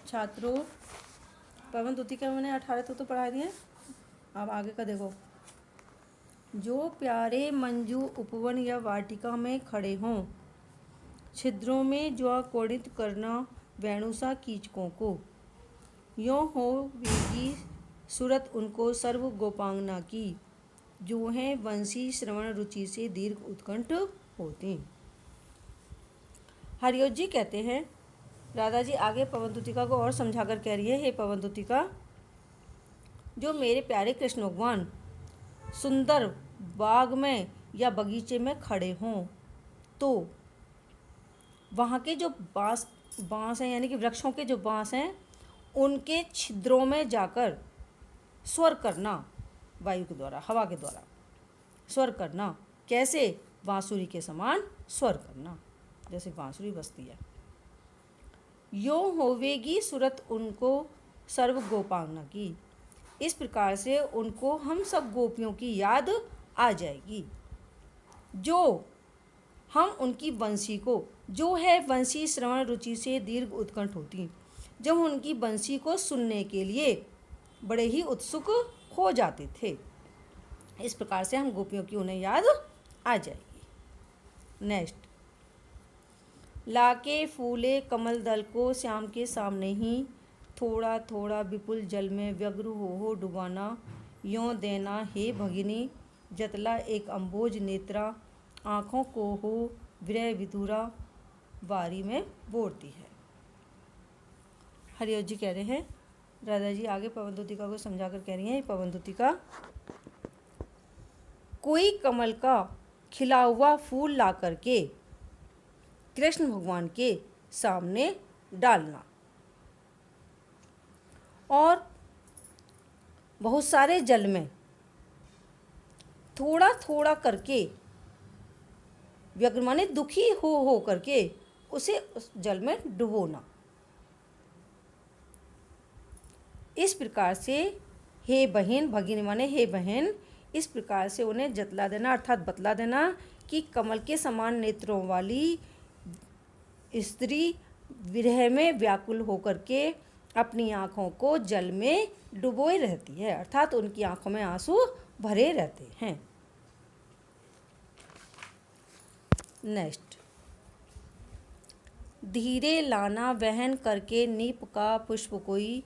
छात्रों, पवन तुति का मैंने 18 तो पढ़ा दिए। अब आगे का देखो। जो प्यारे मंजू उपवन या वाटिका में खड़े हों, छिद्रों में ज्वा कोणित करना वेणुसा कीचकों को, यों हो वेगी सूरत उनको सर्व गोपांगना की, जो हैं वंशी श्रवण रुचि से दीर्घ उत्कंठ होती। हरियोज जी कहते हैं, राधा जी आगे पवन तुतिका को और समझाकर कह रही है, हे पवन तुतिका, जो मेरे प्यारे कृष्ण भगवान सुंदर बाग में या बगीचे में खड़े हों, तो वहाँ के जो बाँस हैं, यानी कि वृक्षों के जो बाँस हैं, उनके छिद्रों में जाकर स्वर करना, वायु के द्वारा, हवा के द्वारा स्वर करना। कैसे? बांसुरी के समान स्वर करना, जैसे बांसुरी बजती है। यो होवेगी सूरत उनको सर्व गोपांगना की, इस प्रकार से उनको हम सब गोपियों की याद आ जाएगी। जो हम उनकी बंसी को, जो है वंशी श्रवण रुचि से दीर्घ उत्कंठ होती, जब उनकी बंसी को सुनने के लिए बड़े ही उत्सुक हो जाते थे। इस प्रकार से हम गोपियों की उन्हें याद आ जाएगी। नेक्स्ट, लाके फूले कमल दल को श्याम के सामने ही, थोड़ा थोड़ा विपुल जल में व्यग्र हो डुबाना, यों देना हे भगिनी जतला एक अम्बोज नेत्रा, आँखों को हो विरह विधुरा बारी में बोरती है। हरियोज जी कह रहे हैं, राधा जी आगे पवन तुतिका को समझाकर कह रही हैं, पवन तुतिका, कोई कमल का खिला हुआ फूल ला करके कृष्ण भगवान के सामने डालना और बहुत सारे जल में थोड़ा थोड़ा करके, व्यग्र माने दुखी हो करके उसे उस जल में डुबोना। इस प्रकार से हे बहन, भगिनी माने हे बहन, इस प्रकार से उन्हें जतला देना अर्थात बतला देना कि कमल के समान नेत्रों वाली स्त्री विरह में व्याकुल होकर के अपनी आँखों को जल में डुबोए रहती है, अर्थात उनकी आँखों में आंसू भरे रहते हैं। नेक्स्ट, धीरे लाना वहन करके नीप का पुष्प कोई,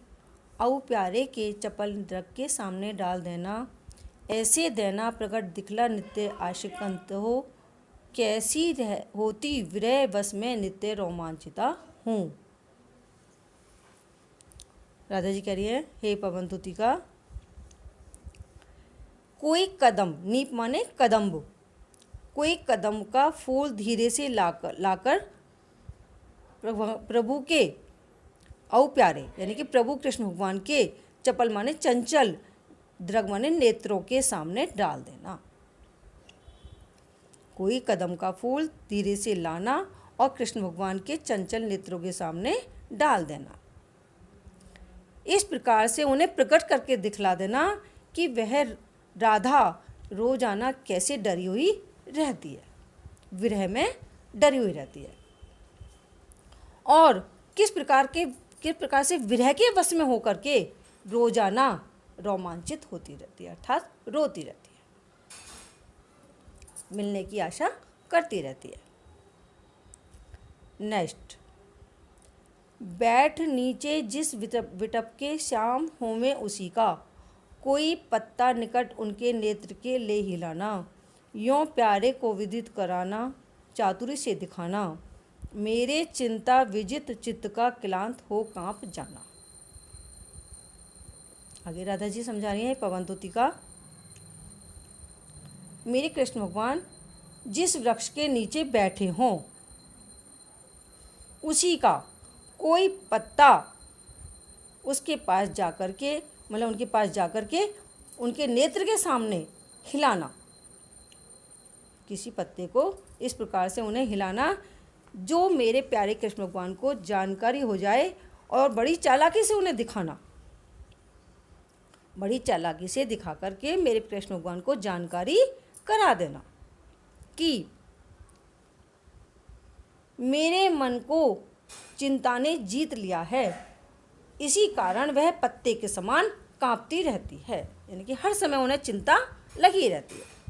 औ प्यारे के चपल रख के सामने डाल देना, ऐसे देना प्रकट दिखला नित्य आशिकंत हो, कैसी होती विरह बस में नित्य रोमांचिता हूँ। राधा जी कह रही है, हे पवन तुतिका, कोई कदम, नीप माने कदम्ब, कोई कदम का फूल धीरे से लाकर प्रभु के औ प्यारे, यानी कि प्रभु कृष्ण भगवान के चपल माने चंचल, द्रग माने नेत्रों के सामने डाल देना। कोई कदम का फूल धीरे से लाना और कृष्ण भगवान के चंचल नेत्रों के सामने डाल देना। इस प्रकार से उन्हें प्रकट करके दिखला देना कि वह राधा रोजाना कैसे डरी हुई रहती है, विरह में डरी हुई रहती है, और किस प्रकार से विरह के वश में होकर के रोजाना रोमांचित होती रहती है, अर्थात रोती रहती है, मिलने की आशा करती रहती है। नेक्स्ट, बैठ नीचे जिस विटप के श्याम होमे उसी का, कोई पत्ता निकट उनके नेत्र के ले हिलाना, यों प्यारे को विदित कराना, चातुरी से दिखाना, मेरे चिंता विजित चित्त का क्लांत हो कांप जाना। आगे राधा जी समझा रही हैं, पवन तुतिका, मेरे कृष्ण भगवान जिस वृक्ष के नीचे बैठे हों, उसी का कोई पत्ता उसके पास जाकर के, मतलब उनके पास जाकर के उनके नेत्र के सामने हिलाना, किसी पत्ते को इस प्रकार से उन्हें हिलाना जो मेरे प्यारे कृष्ण भगवान को जानकारी हो जाए, और बड़ी चालाकी से उन्हें दिखाना, बड़ी चालाकी से दिखा करके मेरे कृष्ण भगवान को जानकारी करा देना कि मेरे मन को चिंता ने जीत लिया है, इसी कारण वह पत्ते के समान कांपती रहती है, यानी कि हर समय उन्हें चिंता लगी रहती है।